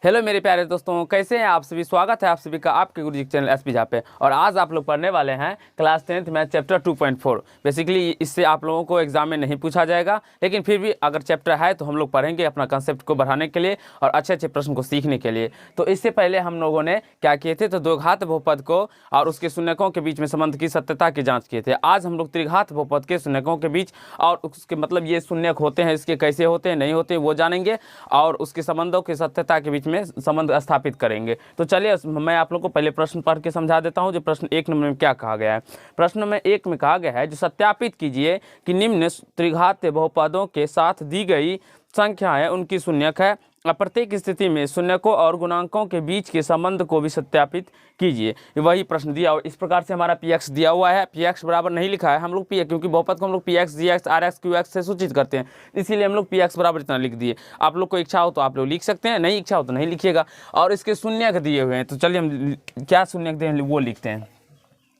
Hello मेरे प्यारे दोस्तों, कैसे हैं आप सभी। स्वागत है आप सभी का आपके गुरुजी चैनल एसपी झा पे। और आज आप लोग पढ़ने वाले हैं class 10th math chapter 2.4। Basically इससे आप लोगों को एग्जाम में नहीं पूछा जाएगा, लेकिन फिर भी अगर चैप्टर है तो हम लोग पढ़ेंगे अपना कंसेप्ट को बढ़ाने के लिए और अच्छे अच्छे प्रश्न को सीखने के लिए। तो इससे पहले हम लोगों ने क्या किए थे, तो द्विघात बहुपद को और उसके शून्यकों के बीच में संबंध की सत्यता की जाँच किए थे। आज हम लोग त्रिघात बहुपद के शून्यकों के बीच और उसके मतलब ये शून्यक होते हैं, इसके कैसे होते हैं नहीं होते वो जानेंगे और उसके संबंधों की सत्यता के बीच में संबंध स्थापित करेंगे। तो चलिए मैं आप लोगों को पहले प्रश्न पढ़ के समझा देता हूं, जो प्रश्न 1 नंबर में क्या कहा गया है। प्रश्न में 1 में कहा गया है, जो सत्यापित कीजिए कि निम्न त्रिघात बहुपदों के साथ दी गई संख्याएं उनकी शून्यक है। प्रत्येक स्थिति में शून्यकों और गुणांकों के बीच के संबंध को भी सत्यापित कीजिए। वही प्रश्न दिया और इस प्रकार से हमारा पी एक्स दिया हुआ है। पी एक्स बराबर नहीं लिखा है हम लोग पी, क्योंकि बहुपद को हम लोग P X G X R X Q X से सूचित करते हैं, इसीलिए हम लोग पी एक्स बराबर इतना लिख दिए। आप लोग को इच्छा हो तो आप लोग लिख सकते हैं, नहीं इच्छा हो तो नहीं लिखिएगा। और इसके शून्यक दिए हुए हैं, तो चलिए हम क्या शून्यक दिए हैं वो लिखते हैं।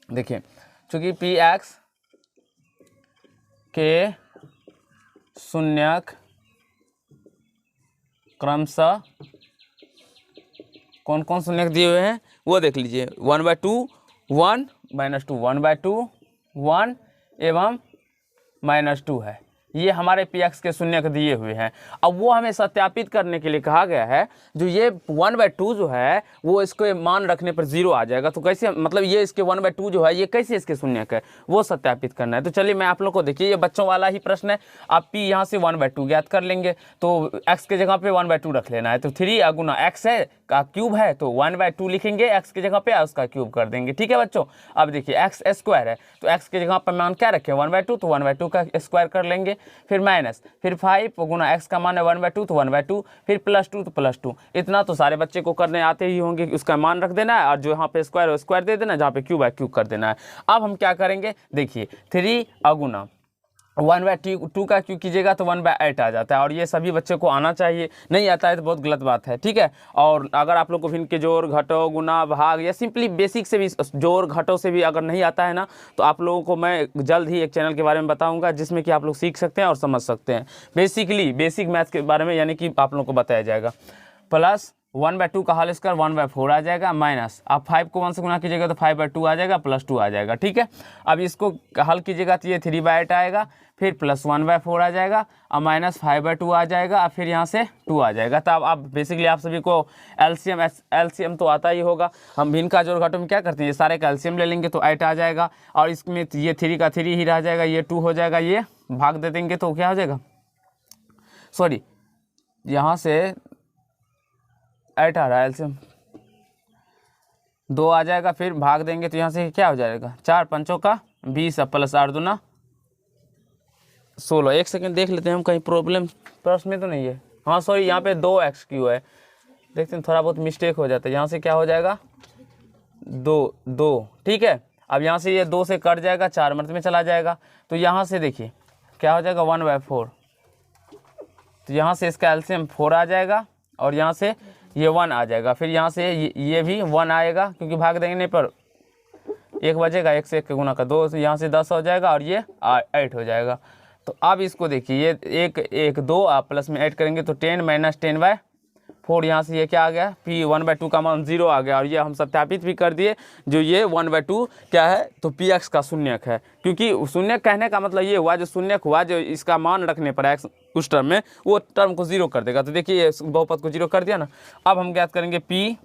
देखिए, चूँकि पी एक्स के शून्यक क्रमशः कौन कौन शून्यक दिए हुए हैं वो देख लीजिए। 1/2 1 -2 1/2 1 एवं -2 है, ये हमारे पी एक्स के शून्यक दिए हुए हैं। अब वो हमें सत्यापित करने के लिए कहा गया है, जो ये 1/2 जो है वो इसको मान रखने पर 0 आ जाएगा। तो कैसे, मतलब ये इसके 1/2 जो है ये कैसे इसके शून्यक है वो सत्यापित करना है। तो चलिए मैं आप लोग को, देखिए ये बच्चों वाला ही प्रश्न है। आप पी यहाँ से 1/2 ज्ञात कर लेंगे, तो एक्स के जगह पे 1/2 रख लेना है। तो 3 गुना एक्स है का क्यूब है, तो 1/2 लिखेंगे एक्स की जगह पे, उसका क्यूब कर देंगे। ठीक है बच्चों। अब देखिए एक्स स्क्वायर है, तो एक्स की जगह पर मान क्या रखें 1/2, तो 1/2 का स्क्वायर कर लेंगे। फिर माइनस, फिर 5 गुना एक्स का मान है 1/2, तो 1/2, फिर +2 तो +2। इतना तो सारे बच्चे को करने आते ही होंगे, उसका मान रख देना है और जो यहाँ पे स्क्वायर है स्क्वायर दे देना, जहाँ पे क्यूब है क्यूब कर देना है। अब हम क्या करेंगे, देखिए 3 गुना 1/2 का क्यों कीजिएगा तो 1/8 आ जाता है। और ये सभी बच्चे को आना चाहिए, नहीं आता है तो बहुत गलत बात है। ठीक है। और अगर आप लोग को भिन्न के जोड़ घटो गुना भाग या सिंपली बेसिक से भी जोड़ घटों से भी अगर नहीं आता है ना, तो आप लोगों को मैं जल्द ही एक चैनल के बारे में बताऊंगा, जिसमें कि आप लोग सीख सकते हैं और समझ सकते हैं। बेसिकली बेसिक मैथ्स के बारे में यानी कि आप लोगों को बताया जाएगा। प्लस 1/2 का होल स्क्वायर 1/4 आ जाएगा, माइनस आप 5 को 1 से गुना कीजिएगा तो 5/2 आ जाएगा, +2 आ जाएगा। ठीक है। अब इसको हल कीजिएगा तो ये 3/8 आएगा, फिर +1/4 आ जाएगा और -5/2 आ जाएगा और फिर यहाँ से 2 आ जाएगा। तब आप बेसिकली आप सभी को एलसीएम तो आता ही होगा। हम भिन्न का जोड़ घटाव में क्या करते हैं, ये सारे का एलसीएम ले लेंगे तो 8 आ जाएगा और इसमें ये 3 का 3 ही रह जाएगा, ये 2 हो जाएगा, ये भाग दे देंगे तो क्या हो जाएगा, सॉरी यहाँ से 8 आ रहा है एलसीएम, 2 आ जाएगा, फिर भाग देंगे तो यहाँ से क्या हो जाएगा 4 पंचों का 20 प्लस 8 दूना 16। एक सेकंड देख लेते हैं हम, कहीं प्रॉब्लम प्रश्न में तो नहीं है। हाँ सॉरी, यहाँ पे 2x³ है, देखते हैं थोड़ा बहुत मिस्टेक हो जाता है। यहाँ से क्या हो जाएगा 2। ठीक है। अब यहाँ से ये 2 से कट जाएगा, 4 मर्द में चला जाएगा, तो यहाँ से देखिए क्या हो जाएगा 1/4। तो यहाँ से इसका एलसीएम 4 आ जाएगा और यहाँ से ये 1 आ जाएगा, फिर यहाँ से ये भी 1 आएगा, क्योंकि भाग देने पर 1 बचेगा, 1 से 1 के गुना का 2, तो यहाँ से 10 हो जाएगा और ये 8 हो जाएगा। तो अब इसको देखिए, ये 1 2 आप प्लस में 8 करेंगे तो 10 - 10/4, यहाँ से ये क्या आ गया पी 1/2 का मान 0 आ गया। और ये हम सत्यापित भी कर दिए, जो ये 1/2 क्या है तो पी एक्स का शून्यक है। क्योंकि शून्यक कहने का मतलब ये हुआ, जो शून्यक हुआ जो इसका मान रखने पर एक्स उस टर्म में, वो टर्म को 0 कर देगा। तो देखिए बहुपद को 0 कर दिया ना। अब हम ज्ञात करेंगे पी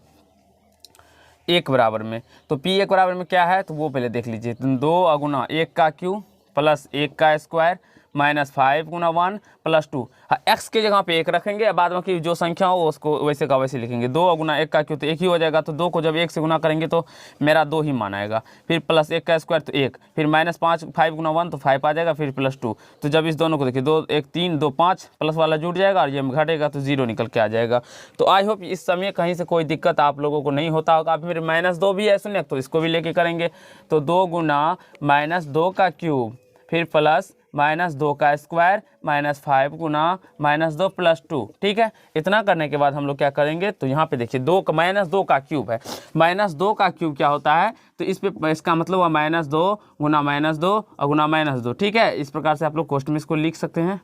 1 बराबर में, तो पी 1 बराबर में क्या है तो वो पहले देख लीजिए। 2 गुना 1 का क्यूब प्लस 1 का स्क्वायर -5 गुना 1 + 2। हाँ, एक्स के जगह पे 1 रखेंगे, बाद में की जो संख्या हो उसको वैसे का वैसे लिखेंगे। 2 गुना 1 का क्यूब तो 1 ही हो जाएगा, तो 2 को जब 1 से गुना करेंगे तो मेरा 2 ही मान आएगा। फिर प्लस 1 का स्क्वायर तो 1, फिर -5 गुना 1 तो 5 आ जाएगा, फिर +2। तो जब इस दोनों को देखिए 2 1 3 2 5 प्लस वाला जुड़ जाएगा और ये घटेगा तो 0 निकल के आ जाएगा। तो आई होप इस समय कहीं से कोई दिक्कत आप लोगों को नहीं होता होगा। फिर -2 भी है शून्य, तो इसको भी लेके करेंगे। तो 2 गुना -2 का क्यूब फिर प्लस -2 का स्क्वायर -5 गुना -2 + 2। ठीक है। इतना करने के बाद हम लोग क्या करेंगे, तो यहाँ पे देखिए -2 का क्यूब है। -2 का क्यूब क्या होता है, तो इस पे इसका मतलब हुआ -2 गुना -2 और गुना -2। ठीक है। इस प्रकार से आप लोग क्वेश्चन में इसको लिख सकते हैं।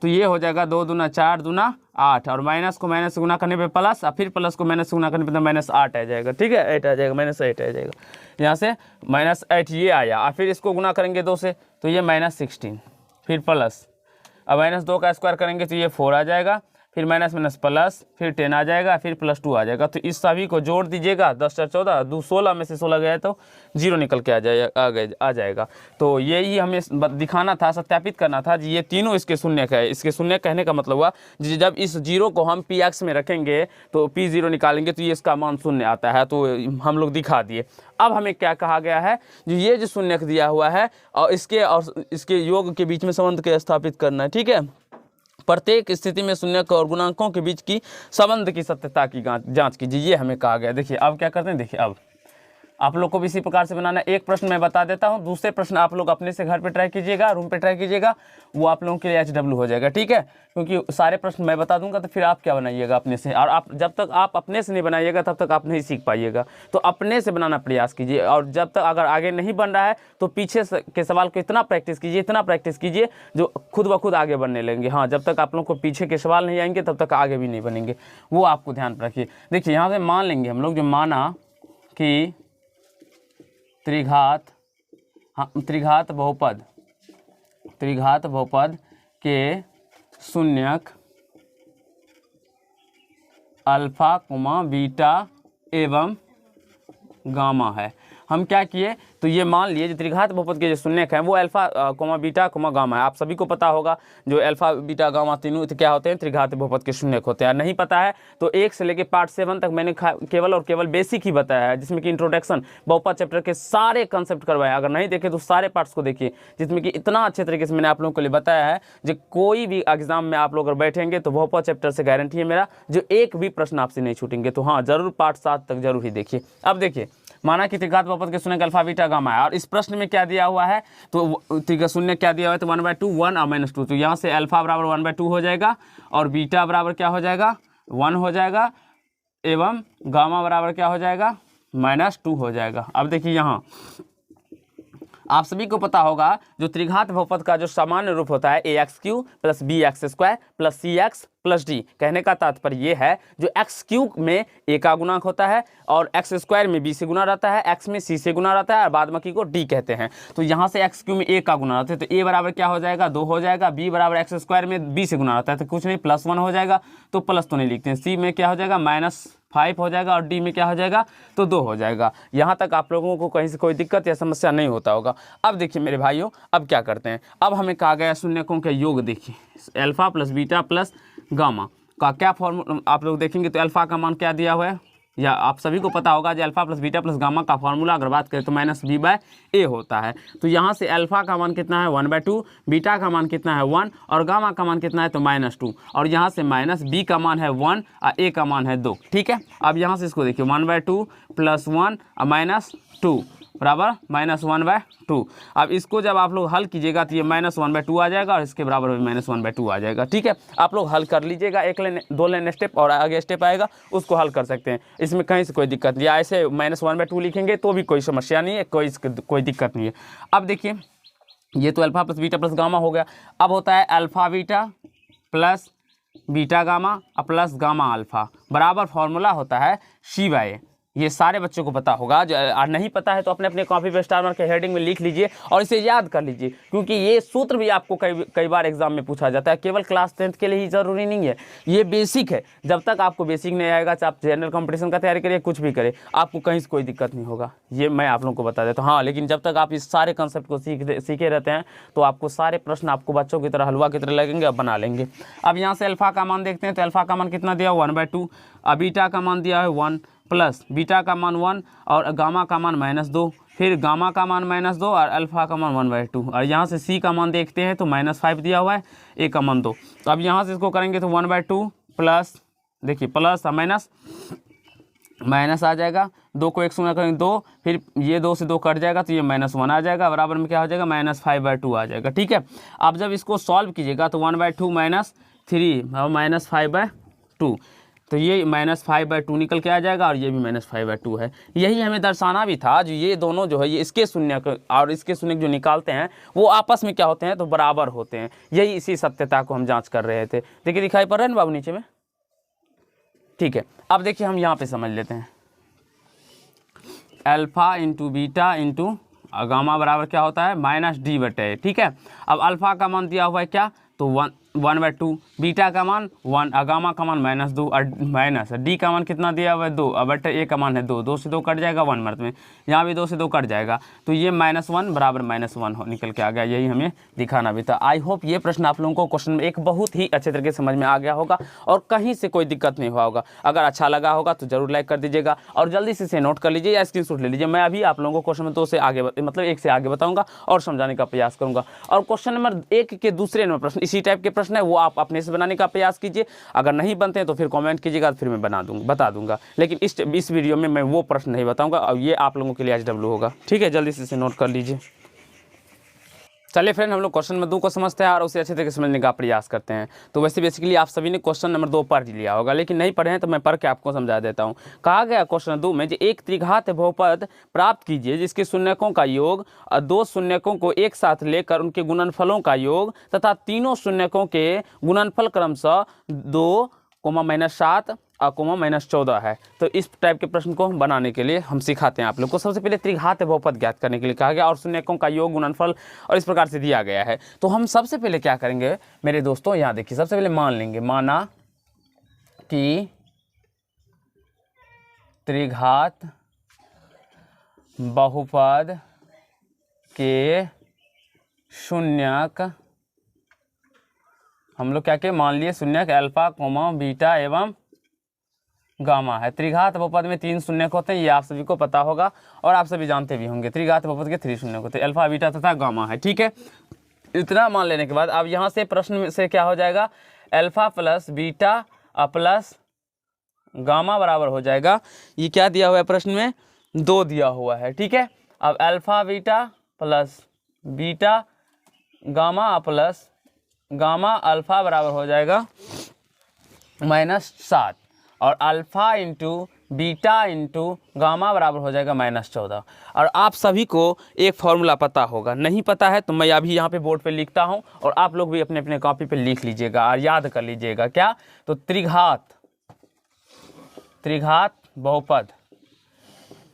तो ये हो जाएगा 2 दूना 4 दूना 8 और माइनस को माइनस से गुना करने पे प्लस और फिर प्लस को माइनस से गुना करने पे तो -8 आ जाएगा। ठीक है, 8 आ जाएगा, -8 आ जाएगा। यहाँ से -8 ये आया और फिर इसको गुना करेंगे 2 से तो ये -16 फिर प्लस, अब -2 का स्क्वायर करेंगे तो ये 4 आ जाएगा, फिर माइनस माइनस प्लस, फिर 10 आ जाएगा, फिर +2 आ जाएगा। तो इस सभी को जोड़ दीजिएगा, 10 4 14, 16 में से 16 गया तो 0 निकल के आ जाएगा। तो यही हमें दिखाना था, सत्यापित करना था जी ये तीनों इसके शून्य का है। इसके शून्य कहने का मतलब हुआ जब इस 0 को हम Px में रखेंगे तो P0 निकालेंगे तो ये इसका मान शून्य आता है, तो हम लोग दिखा दिए। अब हमें क्या कहा गया है, जो ये जो शून्य दिया हुआ है और इसके योग के बीच में संबंध के स्थापित करना है। ठीक है, प्रत्येक स्थिति में शून्यक और गुणांकों के बीच की संबंध की सत्यता की जांच कीजिए, ये हमें कहा गया। देखिए अब क्या करते हैं, देखिए अब आप लोग को भी इसी प्रकार से बनाना है। एक प्रश्न मैं बता देता हूँ, दूसरे प्रश्न आप लोग अपने से घर पे ट्राई कीजिएगा, रूम पे ट्राई कीजिएगा, वो आप लोगों के लिए HW हो जाएगा। ठीक है, क्योंकि सारे प्रश्न मैं बता दूंगा तो फिर आप क्या बनाइएगा अपने से, और आप जब तक आप अपने से नहीं बनाइएगा तब तक आप नहीं सीख पाइएगा। तो अपने से बनाना प्रयास कीजिए, और जब तक अगर आगे नहीं बन रहा है तो पीछे के सवाल को इतना प्रैक्टिस कीजिए जो खुद ब खुद आगे बनने लगेंगे। हाँ, जब तक आप लोग को पीछे के सवाल नहीं आएंगे तब तक आगे भी नहीं बनेंगे, वो आपको ध्यान रखिए। देखिए यहाँ से मान लेंगे हम लोग, जो माना कि त्रिघात बहुपद के शून्यक अल्फा, बीटा एवं गामा है। हम क्या किए, तो ये मान लिए जो त्रिघात बहुपद के जो शून्यक हैं वो अल्फा, बीटा, गामा है। आप सभी को पता होगा जो अल्फा, बीटा, गामा तीनों क्या होते हैं, त्रिघात बहुपद के शून्यक होते हैं। नहीं पता है तो 1 से लेकर पार्ट 7 तक मैंने केवल और केवल बेसिक ही बताया है, जिसमें कि इंट्रोडक्शन बहुपद चैप्टर के सारे कंसेप्ट करवाए। अगर नहीं देखे तो सारे पार्ट्स को देखिए, जिसमें कि इतना अच्छे तरीके से मैंने आप लोगों के लिए बताया है। जो कोई भी एग्जाम में आप लोग अगर बैठेंगे तो बहुपद चैप्टर से गारंटी है मेरा, जो एक भी प्रश्न आपसे नहीं छूटेंगे। तो हाँ, जरूर पार्ट 7 तक जरूर ही देखिए। अब देखिए, माना कि त्रिघात बहुपद के शून्यक अल्फा, बीटा, गामा है, और इस प्रश्न में क्या दिया हुआ है, तो त्रिघात शून्य क्या दिया हुआ है, तो 1/2 1 और -2। तो यहाँ से अल्फा बराबर 1/2 हो जाएगा, और बीटा बराबर क्या हो जाएगा, 1 हो जाएगा, एवं गामा बराबर क्या हो जाएगा, -2 हो जाएगा। अब देखिए यहाँ आप सभी को पता होगा जो त्रिघात बहुपद का जो सामान्य रूप होता है ax³ + bx² + cx + d। कहने का तात्पर्य ये है, जो x³ में a का गुणांक होता है और x² में b से गुना रहता है, x में c से गुना रहता है और बाद बाकी को d कहते हैं। तो यहाँ से x³ में a का गुना रहता है, तो a बराबर क्या हो जाएगा, 2 हो जाएगा, b बराबर x² में b से गुना रहता है तो कुछ नहीं, +1 हो जाएगा, तो प्लस तो नहीं लिखते हैं, c में क्या हो जाएगा, -5 हो जाएगा, और d में क्या हो जाएगा, तो 2 हो जाएगा। यहाँ तक आप लोगों को कहीं से कोई दिक्कत या समस्या नहीं होता होगा। अब देखिए मेरे भाइयों, अब क्या करते हैं, अब हमें कहा गया शून्यकों के योग। देखिए अल्फा + बीटा + गामा का क्या फॉर्मूला आप लोग देखेंगे, तो अल्फा का मान क्या दिया हुआ है, या आप सभी को पता होगा, जो अल्फा + बीटा + गामा का फॉर्मूला अगर बात करें तो -b/a होता है। तो यहाँ से अल्फा का मान कितना है, 1/2, बीटा का मान कितना है, 1, और गामा का मान कितना है, तो -2, और यहाँ से -b का मान है 1 और a का मान है 2। ठीक है, अब यहाँ से इसको देखिए, 1/2 + 1 और -2 बराबर -1/2। अब इसको जब आप लोग हल कीजिएगा तो ये -1/2 आ जाएगा, और इसके बराबर में -1/2 आ जाएगा। ठीक है, आप लोग हल कर लीजिएगा, 1 लाइन 2 लाइन स्टेप और आगे स्टेप आएगा, उसको हल कर सकते हैं, इसमें कहीं से कोई दिक्कत नहीं है। ऐसे -1/2 लिखेंगे तो भी कोई समस्या नहीं है, कोई दिक्कत नहीं है। अब देखिए, ये तो अल्फा + बीटा + गामा हो गया। अब होता है alpha beta + beta gamma + gamma alpha बराबर फॉर्मूला होता है c/a। ये सारे बच्चों को पता होगा, जो नहीं पता है तो अपने अपने कॉपी पे स्टार मार्क के हेडिंग में लिख लीजिए और इसे याद कर लीजिए, क्योंकि ये सूत्र भी आपको कई बार एग्जाम में पूछा जाता है। केवल क्लास 10th के लिए ही ज़रूरी नहीं है, ये बेसिक है। जब तक आपको बेसिक नहीं आएगा, चाहे आप जनरल कंपटीशन का तैयारी करिए, कुछ भी करें, आपको कहीं से कोई दिक्कत नहीं होगा, ये मैं आप लोगों को बता देता हूँ। हाँ, लेकिन जब तक आप इस सारे कंसेप्ट को सीखे रहते हैं तो आपको सारे प्रश्न आपको बच्चों की तरह हलवा की तरह लगेंगे, अब बना लेंगे। अब यहाँ से अल्फा का मान देखते हैं, तो अल्फा का मान कितना दिया, 1/2, बीटा का मान दिया है 1 प्लस बीटा का मान 1 और गामा का मान -2, फिर गामा का मान -2 और अल्फा का मान 1/2, और यहाँ से सी का मान देखते हैं तो -5 दिया हुआ है, ए का मान 2। तो अब यहाँ से इसको करेंगे तो 1/2 प्लस, देखिए प्लस और माइनस आ जाएगा, 2 को 1 से गुणा करेंगे 2, फिर ये 2 से 2 कट जाएगा तो ये -1 आ जाएगा, बराबर में क्या हो जाएगा, -5/2 आ जाएगा। ठीक है, अब जब इसको सॉल्व कीजिएगा तो 1/2 -3 और -5/2, तो ये -5/2 निकल के आ जाएगा और ये भी -5/2 है। यही हमें दर्शाना भी था, जो ये दोनों जो है ये इसके शून्य और इसके शून्य जो निकालते हैं वो आपस में क्या होते हैं, तो बराबर होते हैं। यही इसी सत्यता को हम जांच कर रहे थे। देखिए दिखाई पड़ रहा है ना बाबू नीचे में, ठीक है। अब देखिए हम यहाँ पे समझ लेते हैं, alpha into beta into gamma बराबर क्या होता है, -d/a, ठीक है। अब अल्फ़ा का मान दिया हुआ है क्या, तो 1/2, बीटा का मान 1, गामा का मान -2 और माइनस डी का मान कितना दिया हुआ है 2, बट ए का मान है 2, 2 से 2 कट जाएगा 1 मर्द में, यहाँ भी 2 से 2 कट जाएगा, तो ये -1 बराबर -1 निकल के आ गया। यही हमें दिखाना भी था। आई होप ये प्रश्न आप लोगों को क्वेश्चन में एक बहुत ही अच्छे तरीके से समझ में आ गया होगा और कहीं से कोई दिक्कत नहीं हुआ होगा। अगर अच्छा लगा होगा तो जरूर लाइक कर दीजिएगा और जल्दी से इसे नोट कर लीजिए या स्क्रीनशॉट ले लीजिए। मैं अभी आप लोगों को क्वेश्चन नंबर 2 से आगे मतलब 1 से आगे बताऊंगा और समझाने का प्रयास करूंगा। और क्वेश्चन नंबर 1 के दूसरे नंबर प्रश्न इसी टाइप के प्रश्न है, वो आप अपने से बनाने का प्रयास कीजिए। अगर नहीं बनते हैं तो फिर कमेंट कीजिएगा, फिर मैं बता दूंगा। लेकिन इस वीडियो में मैं वो प्रश्न नहीं बताऊंगा और ये आप लोगों के लिए HW होगा, ठीक है। जल्दी से इसे नोट कर लीजिए। चलिए फ्रेंड, हम लोग क्वेश्चन नंबर 2 को समझते हैं और उसे अच्छे तरीके से समझने का प्रयास करते हैं। तो वैसे बेसिकली आप सभी ने क्वेश्चन नंबर 2 पढ़ लिया होगा, लेकिन नहीं पढ़े हैं तो मैं पढ़ के आपको समझा देता हूँ। कहा गया क्वेश्चन 2 में, जो एक त्रिघात बहुपद प्राप्त कीजिए जिसके शून्यकों का योग और 2 शून्यकों को एक साथ लेकर उनके गुणनफलों का योग तथा तीनों शून्यकों के गुणनफल क्रमशः 2, -7 और -14 है। तो इस टाइप के प्रश्न को बनाने के लिए हम सिखाते हैं आप लोग को। सबसे पहले त्रिघात बहुपद ज्ञात करने के लिए कहा गया और शून्यकों का योग गुणनफल और इस प्रकार से दिया गया है। तो हम सबसे पहले क्या करेंगे मेरे दोस्तों, यहाँ देखिए, सबसे पहले मान लेंगे, माना कि त्रिघात बहुपद के शून्यक, हम लोग क्या मान लिए, शून्यक अल्फा, बीटा एवं गामा है। त्रिघात बहुपद में 3 शून्यक होते हैं, ये आप सभी को पता होगा और आप सभी जानते भी होंगे। त्रिघात बहुपद के 3 शून्यक होते हैं, अल्फा, बीटा तथा गामा है, ठीक है। इतना मान लेने के बाद अब यहाँ से प्रश्न से क्या हो जाएगा, alpha plus beta plus gamma बराबर हो जाएगा, ये क्या दिया हुआ है प्रश्न में, 2 दिया हुआ है, ठीक है। अब alpha beta plus beta gamma plus gamma alpha बराबर हो जाएगा -7 और alpha into beta into gamma बराबर हो जाएगा -14। और आप सभी को एक फॉर्मूला पता होगा, नहीं पता है तो मैं अभी यहाँ पे बोर्ड पे लिखता हूँ और आप लोग भी अपने अपने कॉपी पे लिख लीजिएगा और याद कर लीजिएगा। क्या, तो त्रिघात बहुपद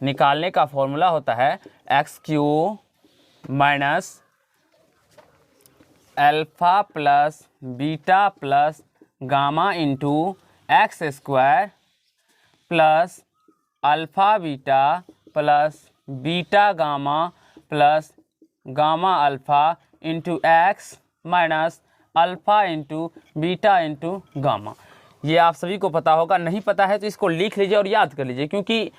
निकालने का फॉर्मूला होता है x³ minus alpha plus beta plus gamma into x² plus alpha beta plus beta gamma plus gamma alpha into x minus alpha into beta into gamma. ये आप सभी को पता होगा, नहीं पता है तो इसको लिख लीजिए और याद कर लीजिए, क्योंकि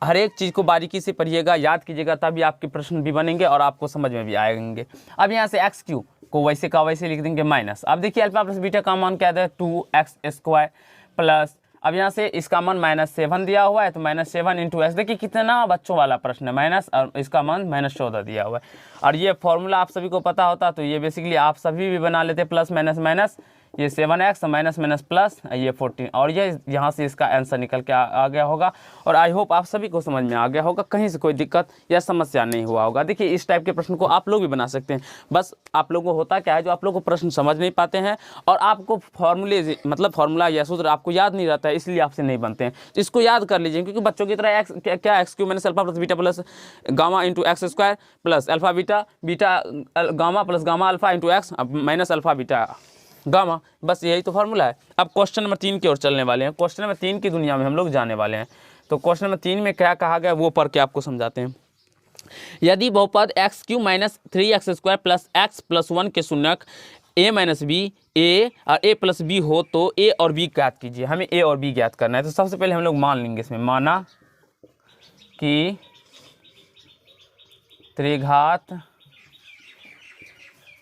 हर एक चीज़ को बारीकी से पढ़िएगा, याद कीजिएगा, तभी आपके प्रश्न भी बनेंगे और आपको समझ में भी आएंगे। अब यहाँ से x³ को वैसे का वैसे लिख देंगे माइनस। अब देखिए अल्फा प्लस बीटा का मान क्या है, 2x² प्लस, अब यहाँ से इसका मान -7 दिया हुआ है तो -7 इंटू x। देखिए कितना बच्चों वाला प्रश्न है, माइनस और इसका मान -14 दिया हुआ है। और ये फॉर्मूला आप सभी को पता होता तो ये बेसिकली आप सभी भी बना लेते, प्लस माइनस माइनस, ये 7x माइनस माइनस प्लस ये 14, और ये यहाँ से इसका आंसर निकल के आ गया होगा। और आई होप आप सभी को समझ में आ गया होगा, कहीं से कोई दिक्कत या समस्या नहीं हुआ होगा। देखिए इस टाइप के प्रश्न को आप लोग भी बना सकते हैं, बस आप लोगों को होता क्या है, जो आप लोग को प्रश्न समझ नहीं पाते हैं और आपको फार्मूला या सूत्र आपको याद नहीं रहता है, इसलिए आपसे नहीं बनते हैं। तो इसको याद कर लीजिए, क्योंकि बच्चों की तरह क्या x³ minus alpha plus beta plus gamma into x² plus alpha beta gamma plus gamma alpha into x minus alpha beta gamma, बस यही तो फार्मूला है। अब क्वेश्चन नंबर 3 की ओर चलने वाले हैं। क्वेश्चन नंबर 3 की दुनिया में हम लोग जाने वाले हैं। तो क्वेश्चन नंबर 3 में क्या कहा गया वो पढ़ के आपको समझाते हैं। यदि बहुपद x³ minus 3x² plus x plus 1 के शून्यक a माइनस बी ए और a प्लस बी हो तो a और b ज्ञात कीजिए। हमें a और b ज्ञात करना है। तो सबसे पहले हम लोग मान लेंगे इसमें, माना कि त्रिघात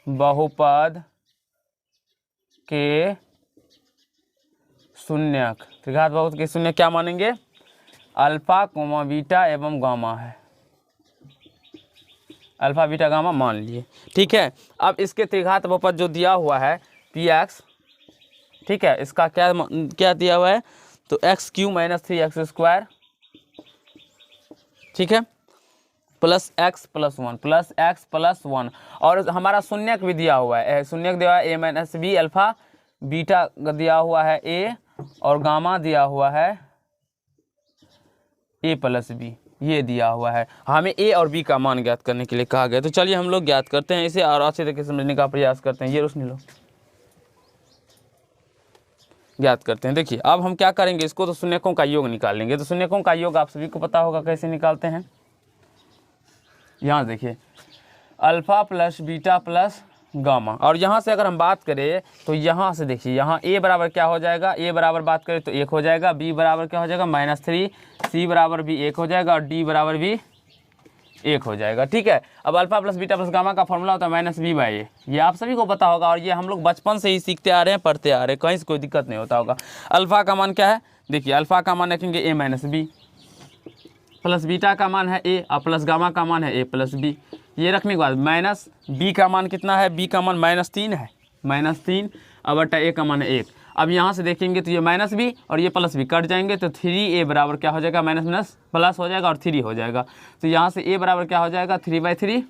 बहुपद के शून्यक, त्रिघात बहुपद के शून्यक क्या मानेंगे, अल्फा बीटा एवं गामा है, अल्फा बीटा गामा मान लिए, ठीक है। अब इसके त्रिघात बहुपद जो दिया हुआ है px, ठीक है, इसका क्या दिया हुआ है, तो x³ - 3x², ठीक है, प्लस x + 1 और हमारा शून्यक भी दिया हुआ है, शून्यक दिया हुआ है a - b, अल्फा बीटा दिया हुआ है a और गामा दिया हुआ है a + b, ये दिया हुआ है। हमें a और b का मान ज्ञात करने के लिए कहा गया। तो चलिए हम लोग ज्ञात करते हैं इसे और अच्छे तरीके से समझने का प्रयास करते हैं। ये रोशनी लो, ज्ञात करते हैं। देखिए अब हम क्या करेंगे, इसको तो शून्यकों का योग निकालेंगे। तो शून्यकों का योग आप सभी को पता होगा कैसे निकालते हैं। यहाँ देखिए alpha plus beta plus gamma, और यहाँ से अगर हम बात करें तो यहाँ से देखिए यहाँ a बराबर क्या हो जाएगा, a बराबर बात करें तो 1 हो जाएगा, b बराबर क्या हो जाएगा -3, c बराबर भी 1 हो जाएगा और d बराबर भी 1 हो जाएगा। ठीक है, अब alpha plus beta plus gamma का फॉर्मूला होता है -b/a, ये आप सभी को पता होगा और ये हम लोग बचपन से ही सीखते आ रहे हैं, पढ़ते आ रहे हैं, कहीं से कोई दिक्कत नहीं होता होगा। अल्फा का मान क्या है, देखिए अल्फा का मान रखेंगे a - b, प्लस बीटा का मान है a और प्लस गामा का मान है a + b। ये रखने के बाद माइनस b का मान कितना है, b का मान -3 है, -3 और बटा a का मान है 1। अब यहाँ से देखेंगे तो ये -b और ये +b कट जाएंगे तो 3a बराबर क्या हो जाएगा, माइनस प्लस हो जाएगा और 3 हो जाएगा। तो यहाँ से a बराबर क्या हो जाएगा 3/3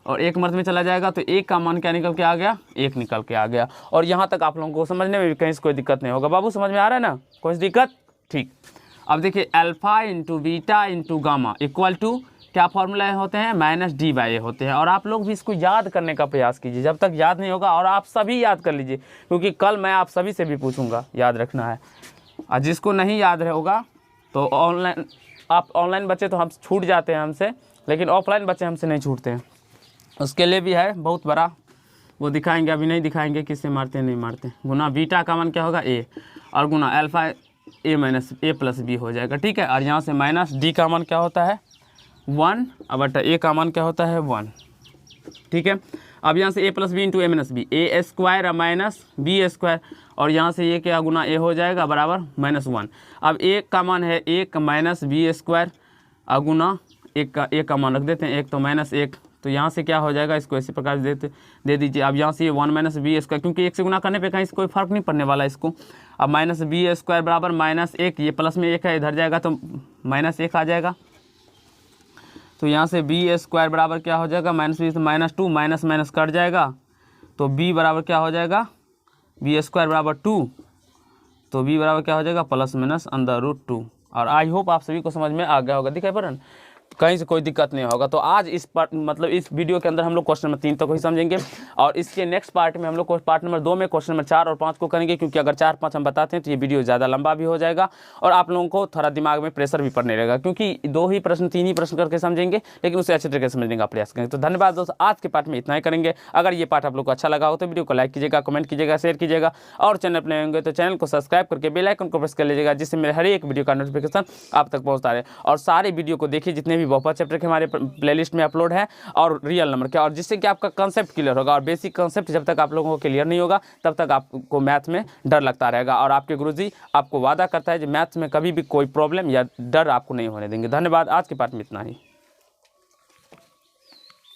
और 1 मर्द में चला जाएगा तो 1 का मान क्या निकल के आ गया, 1 निकल के आ गया। और यहाँ तक आप लोगों को समझने में भी कहीं से कोई दिक्कत नहीं होगा। बाबू समझ में आ रहा है ना, कोई दिक्कत? ठीक। अब देखिए alpha × beta × gamma equal to क्या फॉर्मूला होते हैं, -d/a होते हैं। और आप लोग भी इसको याद करने का प्रयास कीजिए, जब तक याद नहीं होगा, और आप सभी याद कर लीजिए क्योंकि कल मैं आप सभी से भी पूछूंगा, याद रखना है। और जिसको नहीं याद होगा तो ऑनलाइन, आप ऑनलाइन बच्चे तो हम छूट जाते हैं हमसे, लेकिन ऑफलाइन बच्चे हमसे नहीं छूटते हैं। उसके लिए भी है बहुत बड़ा, वो दिखाएंगे, अभी नहीं दिखाएंगे किससे मारते हैं नहीं मारते। गुना बीटा का मान क्या होगा a और गुना अल्फा a + b हो जाएगा। ठीक है, और यहाँ से -d का मान क्या होता है 1 और बटा a का मान क्या होता है 1। ठीक है, अब यहाँ से a + b × a - b, a² - b² और यहाँ से ये क्या गुना a हो जाएगा बराबर -1। अब a का मान है 1 - b² और गुना 1 का a का मान रख देते हैं 1 तो -1, तो यहाँ से क्या हो जाएगा, इसको इसी प्रकार दे दीजिए। अब यहाँ से ये 1 - b² क्योंकि 1 से गुना करने पे कहीं से कोई फर्क नहीं पड़ने वाला इसको। अब -b² बराबर -1, ये प्लस में 1 है, इधर जाएगा तो -1 आ जाएगा। तो यहाँ से b² बराबर क्या हो जाएगा, -b से -2, माइनस कट जाएगा तो b बराबर क्या हो जाएगा, b² बराबर 2, तो b बराबर क्या हो जाएगा +- और आई होप आप सभी को समझ में आ गया होगा। दिखाई पड़ रहा है, कहीं से कोई दिक्कत नहीं होगा। तो आज इस पार्ट मतलब इस वीडियो के अंदर हम लोग क्वेश्चन नंबर 3 तक ही समझेंगे और इसके नेक्स्ट पार्ट में हम लोग पार्ट नंबर 2 में क्वेश्चन नंबर 4 और 5 को करेंगे, क्योंकि अगर 4, 5 हम बताते हैं तो ये वीडियो ज़्यादा लंबा भी हो जाएगा और आप लोगों को थोड़ा दिमाग में प्रेशर भी पड़ने लगेगा, क्योंकि 2 ही प्रश्न 3 ही प्रश्न करके समझेंगे, लेकिन उसे अच्छे तरीके से समझने का प्रयास करेंगे। तो धन्यवाद दोस्तों, आज के पार्ट में इतना ही करेंगे। अगर ये पार्ट आप लोग को अच्छा लगा हो तो वीडियो को लाइक कीजिएगा, कमेंट कीजिएगा, शेयर कीजिएगा और चैनल पर नए होंगे तो चैनल को सब्सक्राइब करके बेल आइकन को प्रेस कर लीजिएगा, जिससे मेरे हर एक वीडियो का नोटिफिकेशन आप तक पहुँचता रहे। और सारे वीडियो को देखिए जितने भी बहुपद चैप्टर के हमारे प्लेलिस्ट में अपलोड है और रियल नंबर क्या, और जिससे कि आपका कंसेप्ट क्लियर होगा। और बेसिक कंसेप्ट जब तक आप लोगों को क्लियर नहीं होगा तब तक आपको मैथ में डर लगता रहेगा, और आपके गुरुजी आपको वादा करता है कि मैथ में कभी भी कोई प्रॉब्लम या डर आपको नहीं होने देंगे। धन्यवाद, आज के पार्ट में इतना ही।